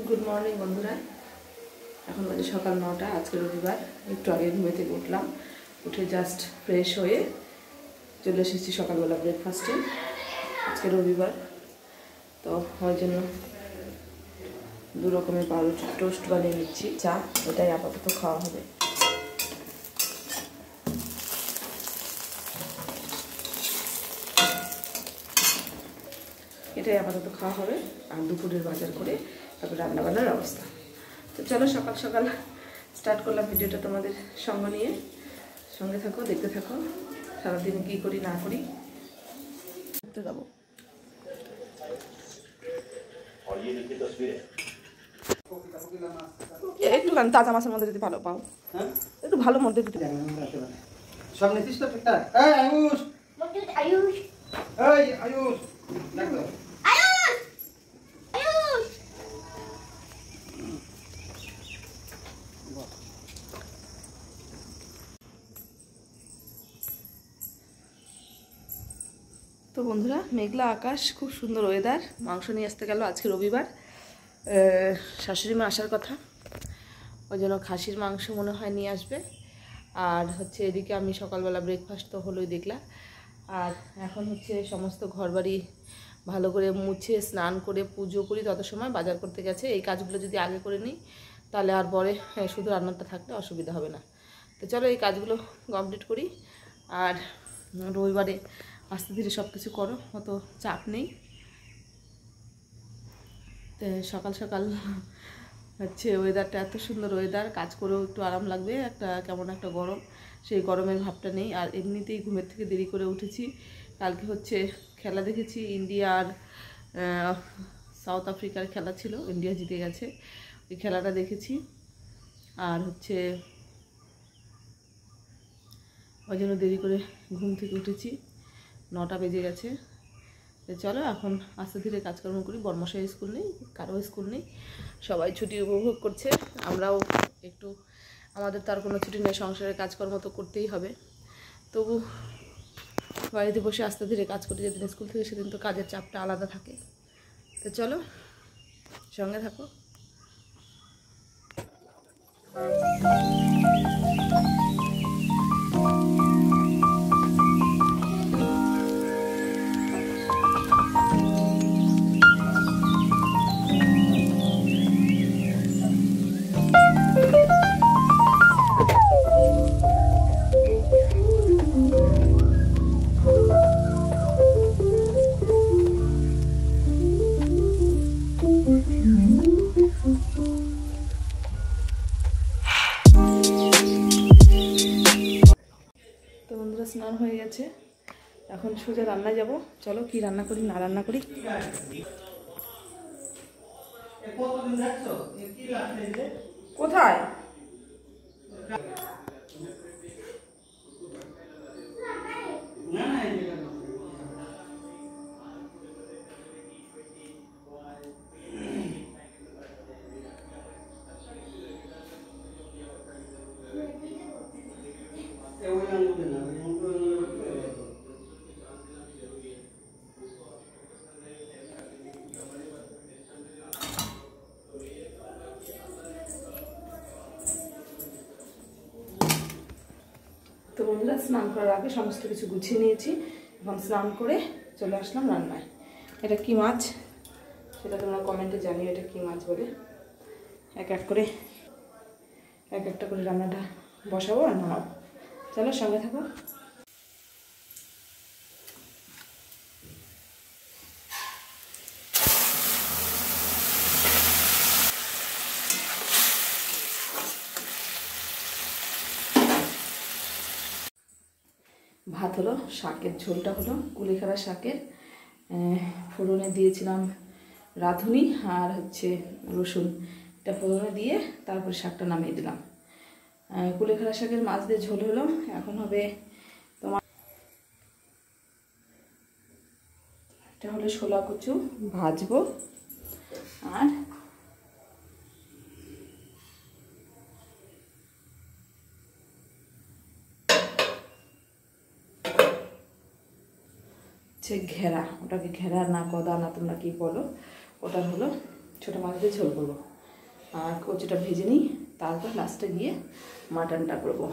Good morning बंधुरा এখন বাজে সকাল 9টা। আজকে রবিবার, একটু আগে ঘুম থেকে উঠলাম, উঠে জাস্ট ফ্রেশ হয়ে চলে এসেছি সকালবেলা ব্রেকফাস্টে। আজকে রবিবার তো ওই জন্য দু রকমের পাউরুটি টোস্ট বানিয়ে নিচ্ছি। চা এটাই আপাতত খাওয়া হবে। এটাই আপাতত খাওয়া হবে আর দুপুরের বাজার করে তারপর রান্নাবান্নার অবস্থা। তো চলো সকাল সকাল স্টার্ট করলাম ভিডিওটা তোমাদের সঙ্গে নিয়ে। সঙ্গে থাকো, দেখতে থাকো সারাদিন কী করি না করি দেখতে যাবো। একটু তাজা মাছের মধ্যে যদি ভালো পাও, একটু ভালো মধ্যে যদি সব নিতিস তো ঠিকঠাক। এই আয়ুষ, আয়ুষ, এই আয়ুষ দেখো তো বন্ধুরা, মেঘলা আকাশ, খুব সুন্দর ওয়েদার। মাংস নিয়ে আসতে গেল, আজকে রবিবার, শাশুড়ি মা আসার কথা, ওই জন্য খাসির মাংস মনে হয় নিয়ে আসবে। আর হচ্ছে এদিকে আমি সকালবেলা ব্রেকফাস্ট তো হলোই দেখলা। আর এখন হচ্ছে সমস্ত ঘরবাড়ি ভালো করে মুছে স্নান করে পুজো করি, তত সময় বাজার করতে গেছে। এই কাজগুলো যদি আগে করে নিই তাহলে আর পরে শুধু রান্নাটা থাকলে অসুবিধা হবে না। তো চলো এই কাজগুলো কমপ্লিট করি। আর রবিবারে আস্তে ধীরে সব কিছু করো, অত চাপ নেই। তো সকাল সকাল হচ্ছে ওয়েদারটা এত সুন্দর ওয়েদার, কাজ করেও একটু আরাম লাগবে। একটা কেমন একটা গরম, সেই গরমের ভাবটা নেই। আর এমনিতেই ঘুমের থেকে দেরি করে উঠেছি। কালকে হচ্ছে খেলা দেখেছি, ইন্ডিয়া আর সাউথ আফ্রিকার খেলা ছিল, ইন্ডিয়া জিতে গেছে, ওই খেলাটা দেখেছি। আর হচ্ছে ওই জন্য দেরি করে ঘুম থেকে উঠেছি, 9টা বেজে গেছে। চলো এখন আস্তে ধীরে কাজকর্ম করি। বর্মশাই স্কুল নেই, কারো স্কুল নেই, সবাই ছুটি উপভোগ করছে, আমরাও একটু, আমাদের তার কোনো ছুটি নেই, সংসারের কাজকর্ম তো করতেই হবে। তবু বাড়িতে বসে আস্তে ধীরে কাজ করি, যেদিন স্কুল থেকে সেদিন তো কাজের চাপটা আলাদা থাকে। তো চলো সঙ্গে থাকো। স্নান হয়ে গেছে, এখন সোজা রান্নায় যাব। চলো কি রান্না করি না রান্না করি। কোথায় তো বন্ধুরা, স্নান করার আগে সমস্ত কিছু গুছিয়ে নিয়েছি। এখন স্নান করে চলে আসলাম রান্নায়। এটা কি মাছ সেটা তোমরা কমেন্টে জানিও, এটা কি মাছ বলে। এক একটা করে রান্নাটা বসাবো আর নামাবো। চলো সঙ্গে থাকো। ভাত হলো, শাকের ঝোলটা হলো, কুলেখাড়া শাকের ফোড়নে দিয়েছিলাম রাঁধুনি আর হচ্ছে রসুন, এটা ফোড়নে দিয়ে তারপরে শাকটা নামিয়ে দিলাম। কুলেখাড়া শাকের মাছ দিয়ে ঝোল হলো। এখন হবে তোমার এটা হলো ছোলা কচু ভাজবো, আর ঘেরা, ওটাকে ঘেরা না কদা না তোমরা কি বলো, ওটা হলো ছোটো মাছ দিয়ে ঝোল করবো। আর কচুটা ভেজে নিই, তারপর লাস্টে গিয়ে মাটনটা করবো।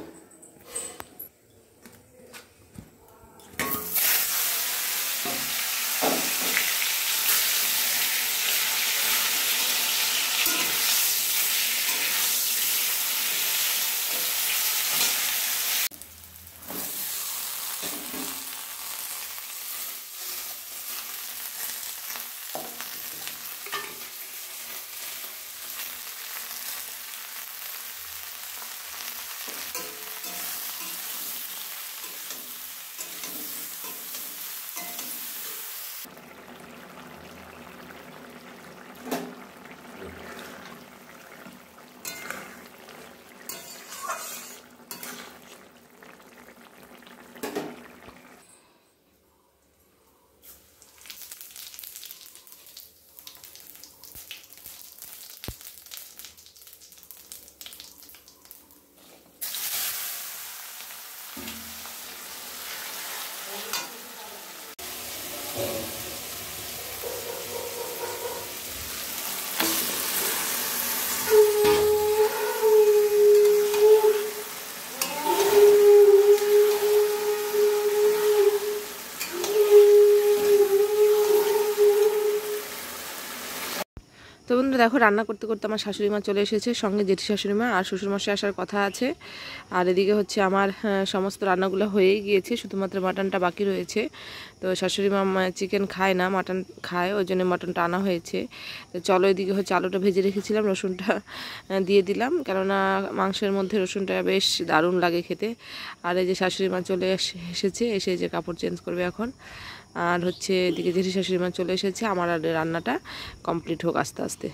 তো বন্ধুরা দেখো, রান্না করতে করতে আমার শাশুড়ি মা চলে এসেছে, সঙ্গে জেঠি শাশুড়ি মা আর শ্বশুরমশাই আসার কথা আছে। আর এদিকে হচ্ছে আমার সমস্ত রান্নাগুলো হয়েই গিয়েছে, শুধুমাত্র মাটনটা বাকি রয়েছে। তো শাশুড়ি মা চিকেন খায় না, মাটন খায়, ওই জন্য মাটনটা আনা হয়েছে। তো চলো, এদিকে হচ্ছে আলুটা ভেজে রেখেছিলাম, রসুনটা দিয়ে দিলাম, কেননা মাংসের মধ্যে রসুনটা বেশ দারুণ লাগে খেতে। আর এই যে শাশুড়ি মা চলে এসেছে, এসে যে কাপড় চেঞ্জ করবে এখন। আর হচ্ছে এদিকে জেঠি শাশুড়ি মা চলে এসেছে, আমার আর রান্নাটা কমপ্লিট হোক আস্তে আস্তে।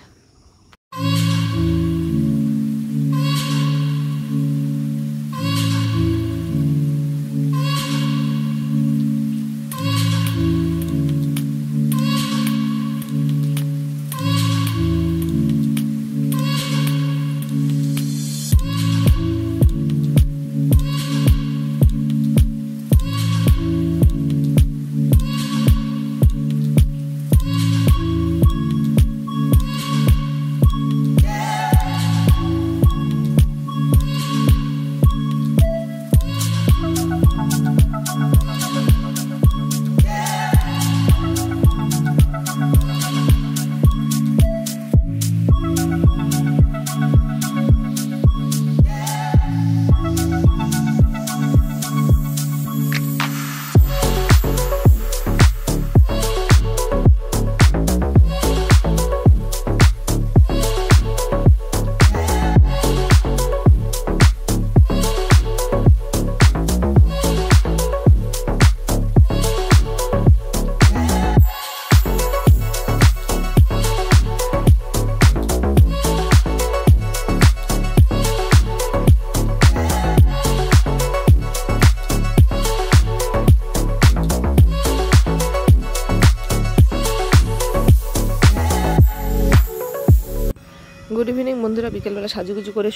গুড ইভিনিং বন্ধুরা, বিকেলবেলা সাজুগুজু করে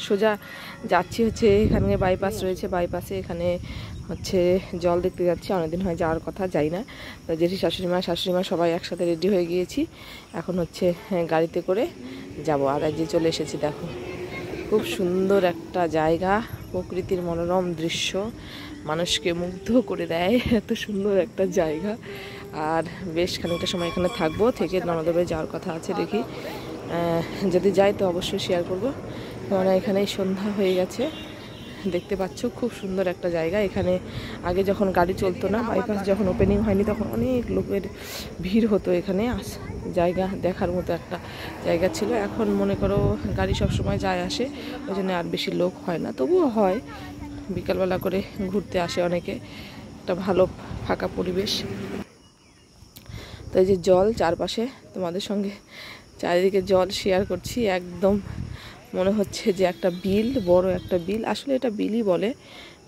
সোজা যাচ্ছি হচ্ছে এখানে বাইপাস রয়েছে, বাইপাসে এখানে হচ্ছে জল দেখতে যাচ্ছি, অনেকদিন হয় যাওয়ার কথা, যাই না। তো জেঠি শাশুড়িমা সবাই একসাথে রেডি হয়ে গিয়েছি, এখন হচ্ছে গাড়িতে করে যাব। আর যে চলে এসেছি, দেখো খুব সুন্দর একটা জায়গা, প্রকৃতির মনোরম দৃশ্য, মানুষকে মুগ্ধ করে দেয়, এত সুন্দর একটা জায়গা। আর বেশ খানিকটা সময় এখানে থাকবো, থেকে ননদবাড়ি যাওয়ার কথা আছে, দেখি যদি যাই তো অবশ্যই শেয়ার করব। কেননা এখানেই সন্ধ্যা হয়ে গেছে, দেখতে পাচ্ছ খুব সুন্দর একটা জায়গা। এখানে আগে যখন গাড়ি চলতো না, বাইপাস যখন ওপেনিং হয়নি, তখন অনেক লোকের ভিড় হতো এখানে। জায়গা দেখার মতো একটা জায়গা ছিল। এখন মনে করো গাড়ি সব সময় যায় আসে, ওই জন্য আর বেশি লোক হয় না, তবুও হয় বিকালবেলা করে ঘুরতে আসে অনেকে। একটা ভালো ফাঁকা পরিবেশ। তো এই যে জল চারপাশে, তোমাদের সঙ্গে চারিদিকে জল শেয়ার করছি। একদম মনে হচ্ছে যে একটা বিল, বড় একটা বিল, আসলে এটা বিলই বলে,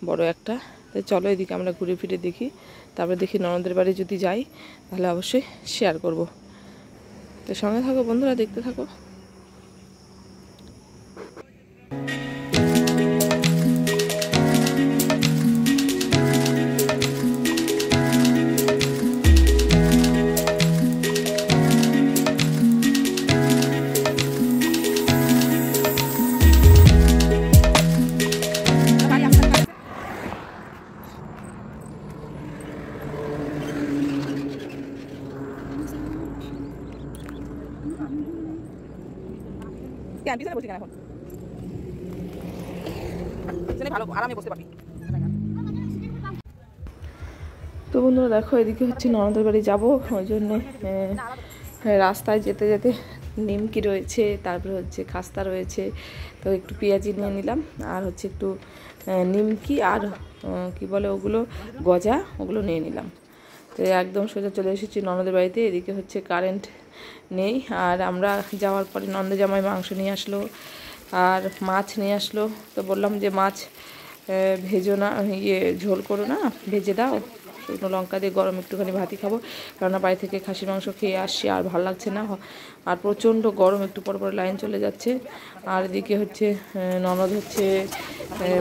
বড় একটা। তো চলো এদিকে আমরা ঘুরে ফিরে দেখি, তারপরে দেখি ননদের বাড়ি যদি যাই তাহলে অবশ্যই শেয়ার করব। তো সঙ্গে থাকো বন্ধুরা, দেখতে থাকো। তো বন্ধুরা দেখো, এদিকে হচ্ছে ননদের বাড়ি যাবো, ওই জন্যে রাস্তায় যেতে যেতে নিমকি রয়েছে, তারপরে হচ্ছে খাস্তা রয়েছে, তো একটু পেঁয়াজি নিয়ে নিলাম, আর হচ্ছে একটু নিমকি আর কি বলে ওগুলো, গজা, ওগুলো নিয়ে নিলাম। তো একদম সোজা চলে এসেছি ননদের বাড়িতে। এদিকে হচ্ছে কারেন্ট নেই, আর আমরা যাওয়ার পরে ননদে জামাই মাংস নিয়ে আসলো আর মাছ নিয়ে আসলো। তো বললাম যে মাছ ভেজো না, ঝোল করো না, ভেজে দাও, শুকনো লঙ্কা দিয়ে গরম একটুখানি ভাতই খাবো, কেননা বাড়ি থেকে খাসির মাংস খেয়ে আসছি আর ভালো লাগছে না, আর প্রচণ্ড গরম, একটু পর পর লাইন চলে যাচ্ছে। আর এদিকে হচ্ছে ননদ হচ্ছে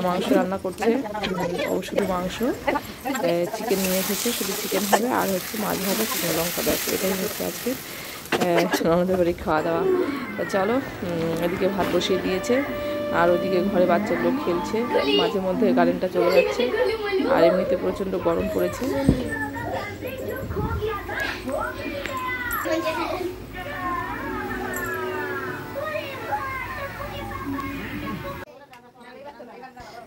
মাংস রান্না করছে, শুধু মাংস, চিকেন নিয়ে এসেছে, শুধু চিকেন হবে, আর হচ্ছে মাছ ভাজা, শুকনো লঙ্কা, ব্যাস, এটাই হচ্ছে আজকে ননদের বাড়ি খাওয়া দাওয়া। তা চলো, এদিকে ভাত বসিয়ে দিয়েছে, আর ওদিকে ঘরে বাচ্চাগুলো খেলছে, মাঝে মধ্যে কারেন্টটা চলে যাচ্ছে, আর এমনিতে প্রচণ্ড গরম পড়েছে।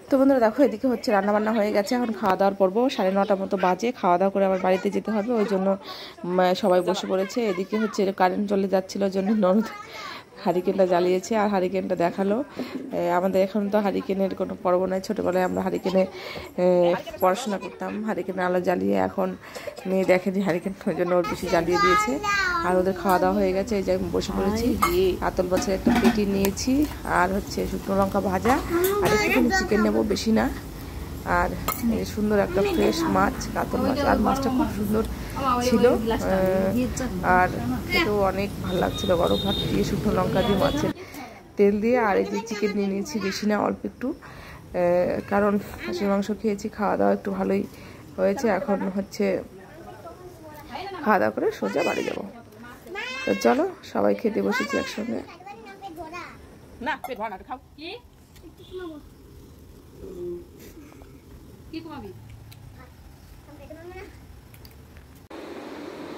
তো বন্ধুরা দেখো, এদিকে হচ্ছে রান্নাবান্না হয়ে গেছে, এখন খাওয়া দাওয়ার পর্ব, 9:30 মতো বাজে, খাওয়া দাওয়া করে আবার বাড়িতে যেতে হবে, ওই জন্য সবাই বসে পড়েছে। এদিকে হচ্ছে কারেন্ট চলে যাচ্ছিল, ওই জন্য ননদ হারিকেনটা জ্বালিয়েছে, আর হারিকেনটা দেখালো। আমাদের এখন তো হারিকেনের কোনো পর্ব নাই, ছোটোবেলায় আমরা হারিকেনে পড়াশোনা করতাম, হারিকেনের আলো জ্বালিয়ে, এখন মেয়ে দেখেনি হারিকেন, ওই জন্য ওর বেশি জ্বালিয়ে দিয়েছে। আর ওদের খাওয়া দাওয়া হয়ে গেছে, এই যে আমি বসে পড়েছি, কাতল মাছের একটা পেটি নিয়েছি, আর হচ্ছে শুকনো লঙ্কা ভাজা, আর একটুখানি চিকেন নেবো, বেশি না। আর সুন্দর একটা ফ্রেশ মাছ, কাতল মাছ, আর মাছটা খুব সুন্দর ছিল, আর খেতেও অনেক ভালো লাগছিল, গরম ভাত দিয়ে শুকনো লঙ্কা দিয়ে মাছের তেল দিয়ে। আর এই যে চিকেন নিয়ে নিয়েছি, বেশি না, অল্প একটু, কারণ খাসির মাংস খেয়েছি, খাওয়া দাওয়া একটু ভালোই হয়েছে। এখন হচ্ছে খাওয়া দাওয়া করে সোজা বাড়ি যাবো। তো চলো, সবাই খেতে বসেছি একসঙ্গে। না পেট ভরা না, খাও।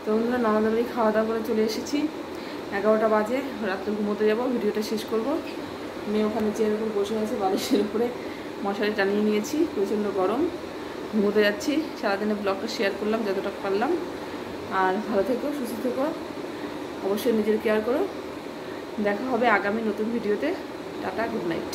তো আমরা ননদের বাড়ি খাওয়া দাওয়া করে চলে এসেছি, 11টা বাজে, রাত্রে ঘুমোতে যাবো, ভিডিওটা শেষ করব। মেয়ে ওখানে চেয়ারের উপর বসে আছে, বালিশের উপরে মশারি টানিয়ে নিয়েছি, প্রচণ্ড গরম, ঘুমোতে যাচ্ছি। সারাদিনের ব্লগটা শেয়ার করলাম যতটা পারলাম। আর ভালো থেকো, সুস্থ থেকো, অবশ্যই নিজের কেয়ার করো। দেখা হবে আগামী নতুন ভিডিওতে। Tata, good night.